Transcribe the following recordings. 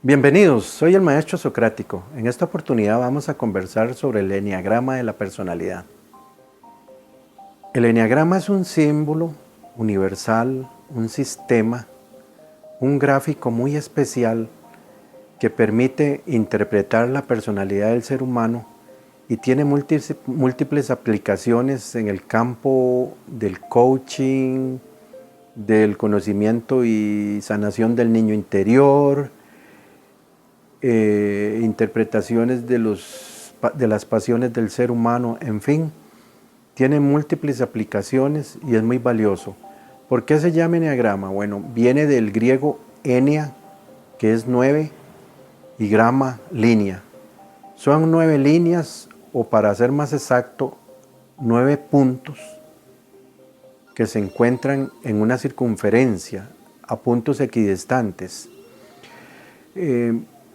Bienvenidos, soy el maestro Socrático. En esta oportunidad vamos a conversar sobre el eneagrama de la personalidad. El eneagrama es un símbolo universal, un sistema, un gráfico muy especial que permite interpretar la personalidad del ser humano y tiene múltiples aplicaciones en el campo del coaching, del conocimiento y sanación del niño interior, interpretaciones de las pasiones del ser humano, en fin, tiene múltiples aplicaciones y es muy valioso. ¿Por qué se llama eneagrama? Bueno, viene del griego enea, que es 9, y grama, línea. Son 9 líneas, o para ser más exacto, 9 puntos que se encuentran en una circunferencia a puntos equidistantes.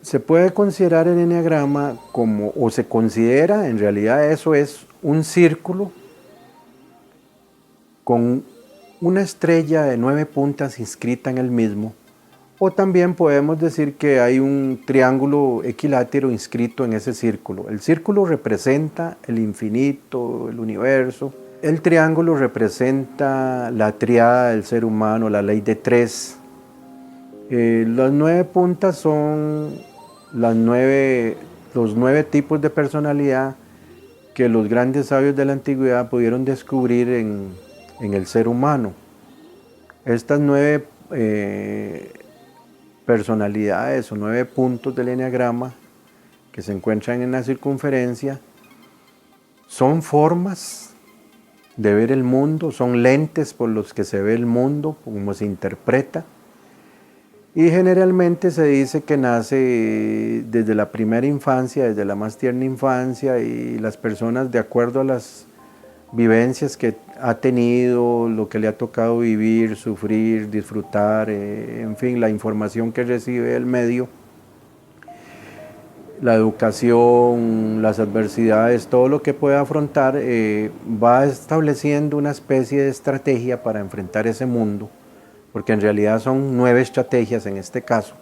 Se puede considerar el eneagrama como, o se considera, en realidad eso es un círculo con una estrella de 9 puntas inscrita en el mismo, o también podemos decir que hay un triángulo equilátero inscrito en ese círculo. El círculo representa el infinito, el universo. El triángulo representa la triada del ser humano, la ley de 3. Las 9 puntas son los 9 tipos de personalidad que los grandes sabios de la antigüedad pudieron descubrir en el ser humano. Estas 9 personalidades o 9 puntos del eneagrama que se encuentran en la circunferencia son formas de ver el mundo, son lentes por los que se ve el mundo, como se interpreta. Y generalmente se dice que nace desde la primera infancia, desde la más tierna infancia, y las personas, de acuerdo a las vivencias que ha tenido, lo que le ha tocado vivir, sufrir, disfrutar, en fin, la información que recibe del medio, la educación, las adversidades, todo lo que pueda afrontar, va estableciendo una especie de estrategia para enfrentar ese mundo, porque en realidad son 9 estrategias en este caso,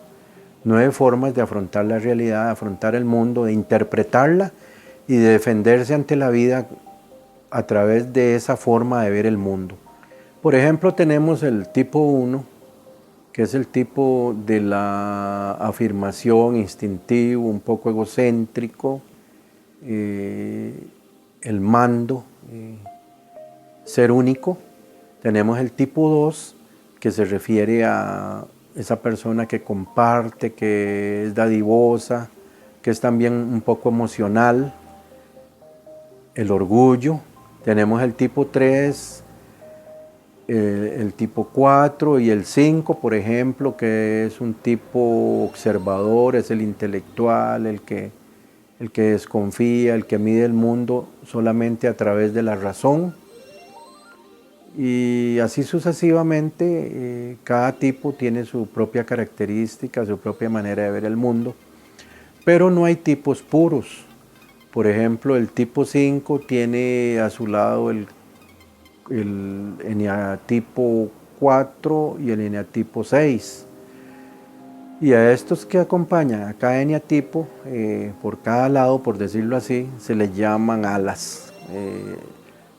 9 formas de afrontar la realidad, de afrontar el mundo, de interpretarla y de defenderse ante la vida a través de esa forma de ver el mundo. Por ejemplo, tenemos el tipo 1, que es el tipo de la afirmación, instintivo, un poco egocéntrico, el mando, ser único. Tenemos el tipo 2, que se refiere a esa persona que comparte, que es dadivosa, que es también un poco emocional, el orgullo. Tenemos el tipo 3, el tipo 4 y el 5, por ejemplo, que es un tipo observador, es el intelectual, el que desconfía, el que mide el mundo solamente a través de la razón. Y así sucesivamente, cada tipo tiene su propia característica, su propia manera de ver el mundo, pero no hay tipos puros. Por ejemplo, el tipo 5 tiene a su lado el eneatipo 4 y el eneatipo 6. Y a estos que acompañan a cada eneatipo, por cada lado, por decirlo así, se les llaman alas.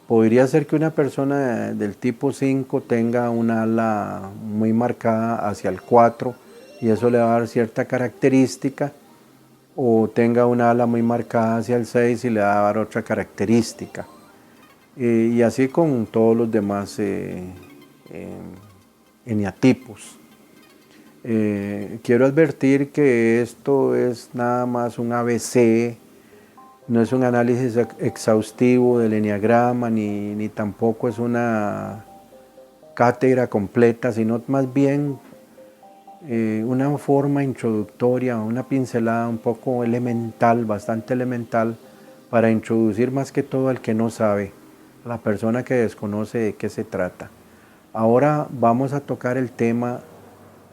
Podría ser que una persona del tipo 5 tenga una ala muy marcada hacia el 4 y eso le va a dar cierta característica, o tenga una ala muy marcada hacia el 6 y le va a dar otra característica. Y así con todos los demás eneatipos. Quiero advertir que esto es nada más un ABC, no es un análisis exhaustivo del eneagrama, ni tampoco es una cátedra completa, sino más bien una forma introductoria, una pincelada un poco elemental, bastante elemental, para introducir más que todo al que no sabe, a la persona que desconoce de qué se trata. Ahora vamos a tocar el tema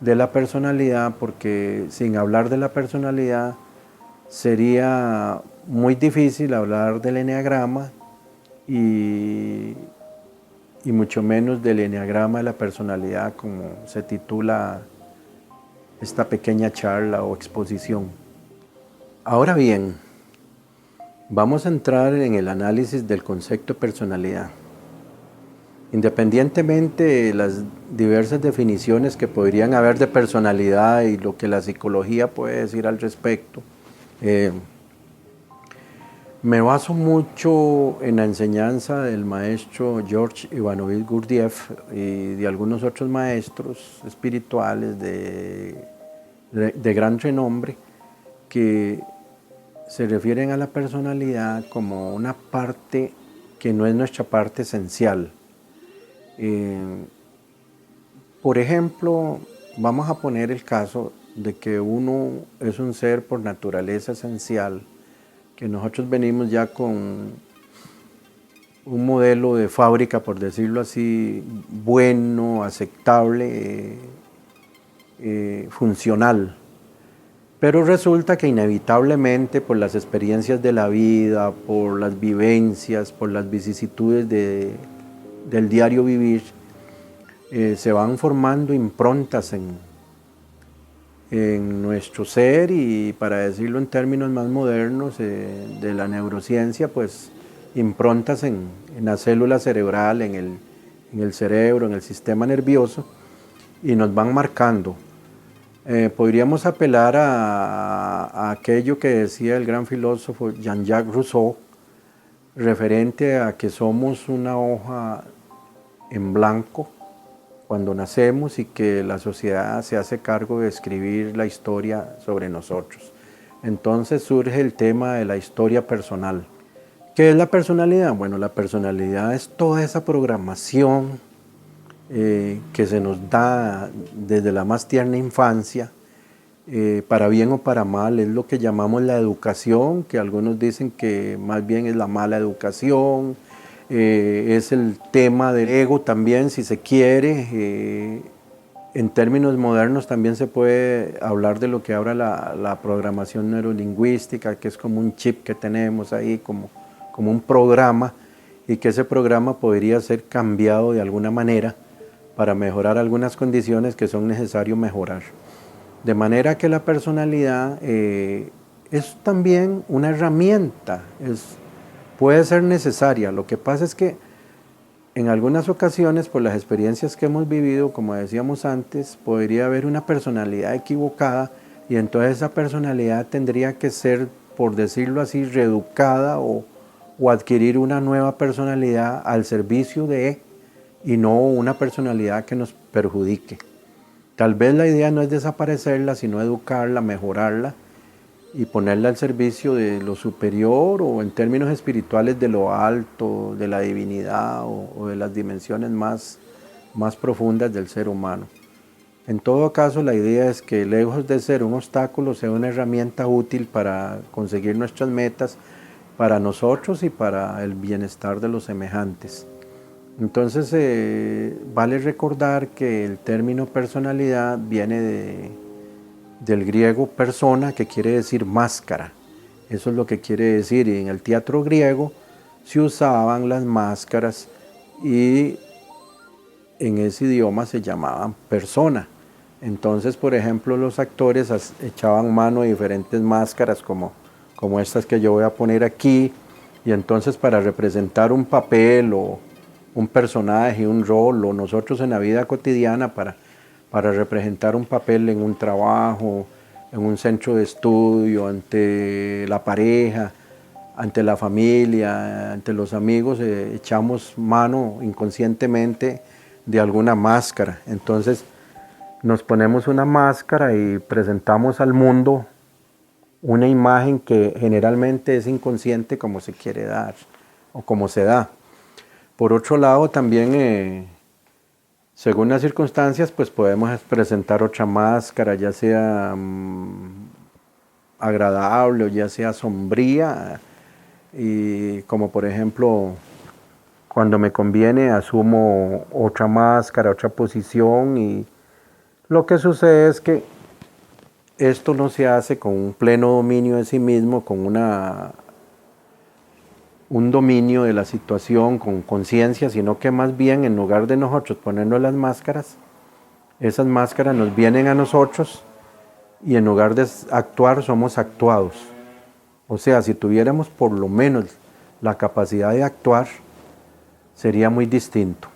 de la personalidad, porque sin hablar de la personalidad sería muy difícil hablar del eneagrama y mucho menos del eneagrama de la personalidad, como se titula esta pequeña charla o exposición. Ahora bien, vamos a entrar en el análisis del concepto de personalidad. Independientemente de las diversas definiciones que podrían haber de personalidad y lo que la psicología puede decir al respecto, me baso mucho en la enseñanza del maestro George Ivanovich Gurdjieff y de algunos otros maestros espirituales de gran renombre que se refieren a la personalidad como una parte que no es nuestra parte esencial. Por ejemplo, vamos a poner el caso de que uno es un ser por naturaleza esencial, que nosotros venimos ya con un modelo de fábrica, por decirlo así, bueno, aceptable, funcional. Pero resulta que inevitablemente por las experiencias de la vida, por las vivencias, por las vicisitudes del diario vivir, se van formando improntas en nuestro ser y, para decirlo en términos más modernos de la neurociencia, pues improntas en la célula cerebral, en el cerebro, en el sistema nervioso, y nos van marcando. Podríamos apelar a aquello que decía el gran filósofo Jean-Jacques Rousseau, referente a que somos una hoja en blanco cuando nacemos y que la sociedad se hace cargo de escribir la historia sobre nosotros. Entonces surge el tema de la historia personal. ¿Qué es la personalidad? Bueno, la personalidad es toda esa programación que se nos da desde la más tierna infancia, para bien o para mal, es lo que llamamos la educación, que algunos dicen que más bien es la mala educación, es el tema del ego también, si se quiere. En términos modernos también se puede hablar de lo que ahora la programación neurolingüística, que es como un chip que tenemos ahí, como un programa, y que ese programa podría ser cambiado de alguna manera para mejorar algunas condiciones que son necesarias mejorar. De manera que la personalidad es también una herramienta, puede ser necesaria. Lo que pasa es que en algunas ocasiones, por las experiencias que hemos vivido, como decíamos antes, podría haber una personalidad equivocada y entonces esa personalidad tendría que ser, por decirlo así, reeducada o adquirir una nueva personalidad al servicio de, y no una personalidad que nos perjudique. Tal vez la idea no es desaparecerla, sino educarla, mejorarla y ponerla al servicio de lo superior, o en términos espirituales de lo alto, de la divinidad o de las dimensiones más profundas del ser humano. En todo caso, la idea es que, lejos de ser un obstáculo, sea una herramienta útil para conseguir nuestras metas, para nosotros y para el bienestar de los semejantes. Entonces, vale recordar que el término personalidad viene del griego persona, que quiere decir máscara. Eso es lo que quiere decir. Y en el teatro griego se usaban las máscaras y en ese idioma se llamaban persona. Entonces, por ejemplo, los actores echaban mano a diferentes máscaras como estas que yo voy a poner aquí, y entonces para representar un papel o un personaje, un rol, o nosotros en la vida cotidiana para representar un papel en un trabajo, en un centro de estudio, ante la pareja, ante la familia, ante los amigos, echamos mano inconscientemente de alguna máscara. Entonces nos ponemos una máscara y presentamos al mundo una imagen que generalmente es inconsciente, como se quiere dar o como se da. Por otro lado, también según las circunstancias, pues podemos presentar otra máscara, ya sea agradable o ya sea sombría, y como por ejemplo, cuando me conviene asumo otra máscara, otra posición, y lo que sucede es que esto no se hace con un pleno dominio de sí mismo, con un dominio de la situación, con conciencia, sino que más bien, en lugar de nosotros ponernos las máscaras, esas máscaras nos vienen a nosotros y en lugar de actuar somos actuados. O sea, si tuviéramos por lo menos la capacidad de actuar, sería muy distinto.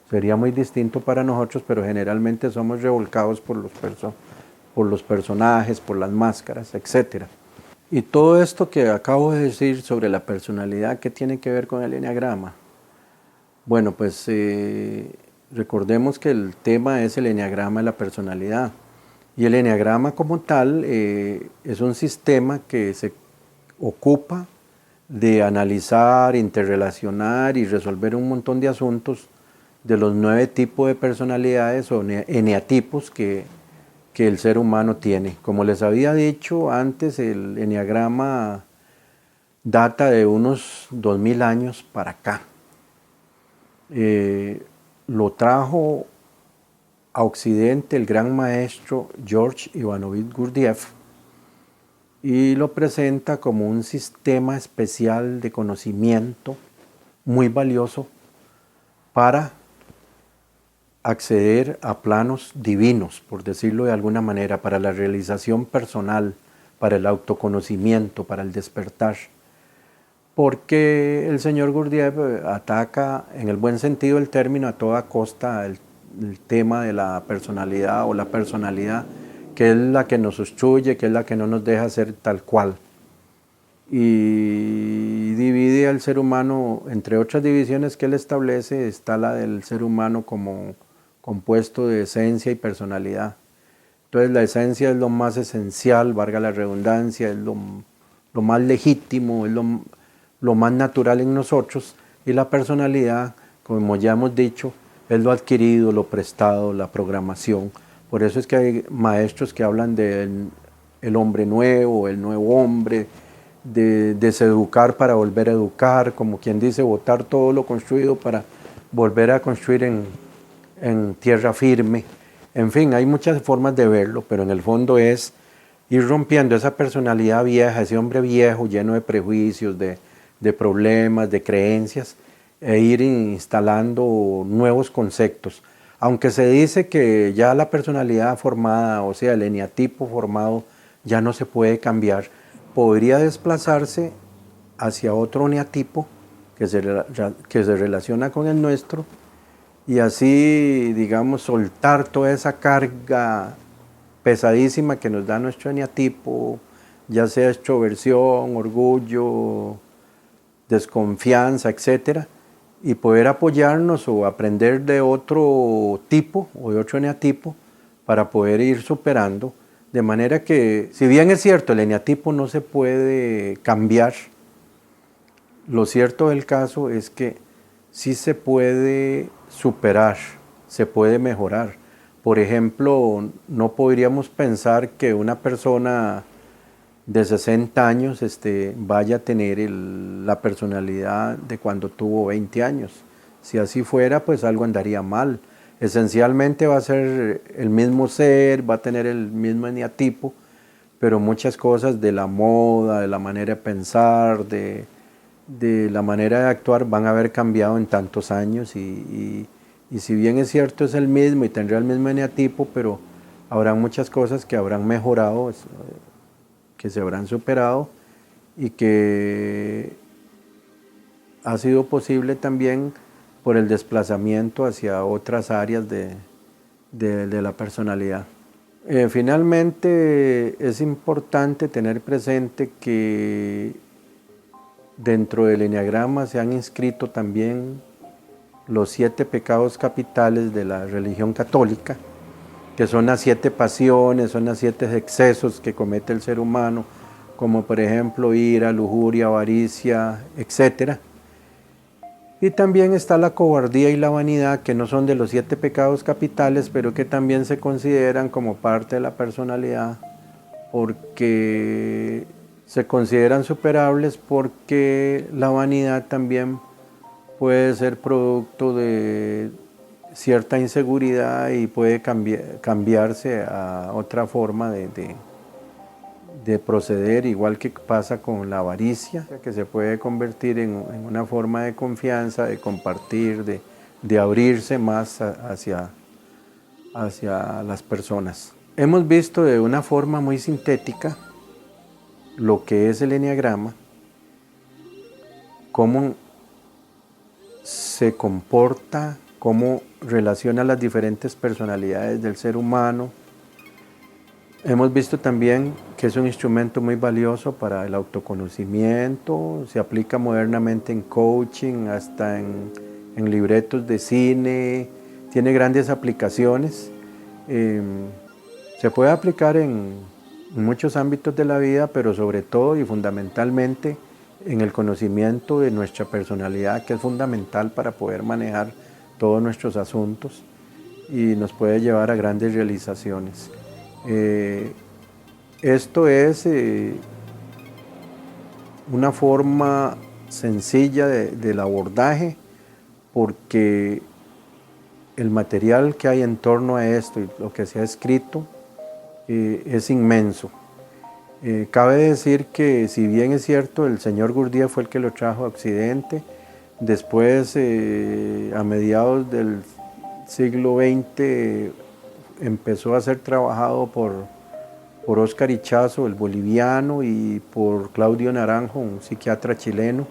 Sería muy distinto para nosotros, pero generalmente somos revolcados por los personajes, por las máscaras, etc. Y todo esto que acabo de decir sobre la personalidad, ¿qué tiene que ver con el eneagrama? Bueno, pues recordemos que el tema es el eneagrama de la personalidad. Y el eneagrama como tal es un sistema que se ocupa de analizar, interrelacionar y resolver un montón de asuntos de los 9 tipos de personalidades o eneatipos que el ser humano tiene. Como les había dicho antes, el eneagrama data de unos 2000 años para acá. Lo trajo a Occidente el gran maestro George Ivanovich Gurdjieff y lo presenta como un sistema especial de conocimiento muy valioso para acceder a planos divinos, por decirlo de alguna manera, para la realización personal, para el autoconocimiento, para el despertar. Porque el señor Gurdjieff ataca, en el buen sentido del término, a toda costa el tema de la personalidad o la personalidad, que es la que nos obstruye, que es la que no nos deja ser tal cual. Y divide al ser humano, entre otras divisiones que él establece, está la del ser humano como compuesto de esencia y personalidad. Entonces la esencia es lo más esencial, valga la redundancia, es lo más legítimo, es lo más natural en nosotros, y la personalidad, como ya hemos dicho, es lo adquirido, lo prestado, la programación. Por eso es que hay maestros que hablan del hombre nuevo, el nuevo hombre, de deseducar para volver a educar, como quien dice, botar todo lo construido para volver a construir en tierra firme. En fin, hay muchas formas de verlo, pero en el fondo es ir rompiendo esa personalidad vieja, ese hombre viejo lleno de prejuicios, de problemas, de creencias, e ir instalando nuevos conceptos. Aunque se dice que ya la personalidad formada, o sea, el eneatipo formado, ya no se puede cambiar, podría desplazarse hacia otro eneatipo que se relaciona con el nuestro, y así, digamos, soltar toda esa carga pesadísima que nos da nuestro eneatipo, ya sea extroversión, orgullo, desconfianza, etcétera, y poder apoyarnos o aprender de otro tipo o de otro eneatipo para poder ir superando, de manera que, si bien es cierto, el eneatipo no se puede cambiar, lo cierto del caso es que sí se puede superar, se puede mejorar. Por ejemplo, no podríamos pensar que una persona de 60 años vaya a tener la personalidad de cuando tuvo 20 años. Si así fuera, pues algo andaría mal. Esencialmente va a ser el mismo ser, va a tener el mismo eneatipo, pero muchas cosas de la moda, de la manera de pensar, de la manera de actuar van a haber cambiado en tantos años, y si bien es cierto es el mismo y tendrá el mismo eneatipo, pero habrá muchas cosas que habrán mejorado, que se habrán superado, y que ha sido posible también por el desplazamiento hacia otras áreas de la personalidad. Finalmente es importante tener presente que dentro del eneagrama se han inscrito también los 7 pecados capitales de la religión católica, que son las 7 pasiones, son las 7 excesos que comete el ser humano, como por ejemplo ira, lujuria, avaricia, etc. Y también está la cobardía y la vanidad, que no son de los 7 pecados capitales, pero que también se consideran como parte de la personalidad, porque se consideran superables, porque la vanidad también puede ser producto de cierta inseguridad y puede cambiarse a otra forma de proceder, igual que pasa con la avaricia, que se puede convertir en una forma de confianza, de compartir, de abrirse más hacia las personas. hemos visto de una forma muy sintética lo que es el eneagrama, cómo se comporta, cómo relaciona las diferentes personalidades del ser humano. Hemos visto también que es un instrumento muy valioso para el autoconocimiento, se aplica modernamente en coaching, hasta en libretos de cine, tiene grandes aplicaciones. Se puede aplicar en muchos ámbitos de la vida, pero sobre todo y fundamentalmente en el conocimiento de nuestra personalidad, que es fundamental para poder manejar todos nuestros asuntos y nos puede llevar a grandes realizaciones. Esto es una forma sencilla del abordaje, porque el material que hay en torno a esto y lo que se ha escrito es inmenso. Cabe decir que, si bien es cierto, el señor Gurdjieff fue el que lo trajo a Occidente, después, a mediados del siglo XX, empezó a ser trabajado por Óscar Ichazo, el boliviano, y por Claudio Naranjo, un psiquiatra chileno,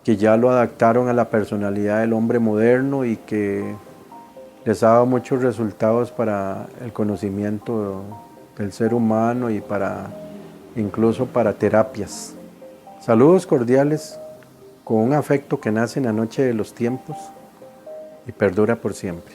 que ya lo adaptaron a la personalidad del hombre moderno y que les ha dado muchos resultados para el conocimiento del ser humano y incluso para terapias. Saludos cordiales, con un afecto que nace en la noche de los tiempos y perdura por siempre.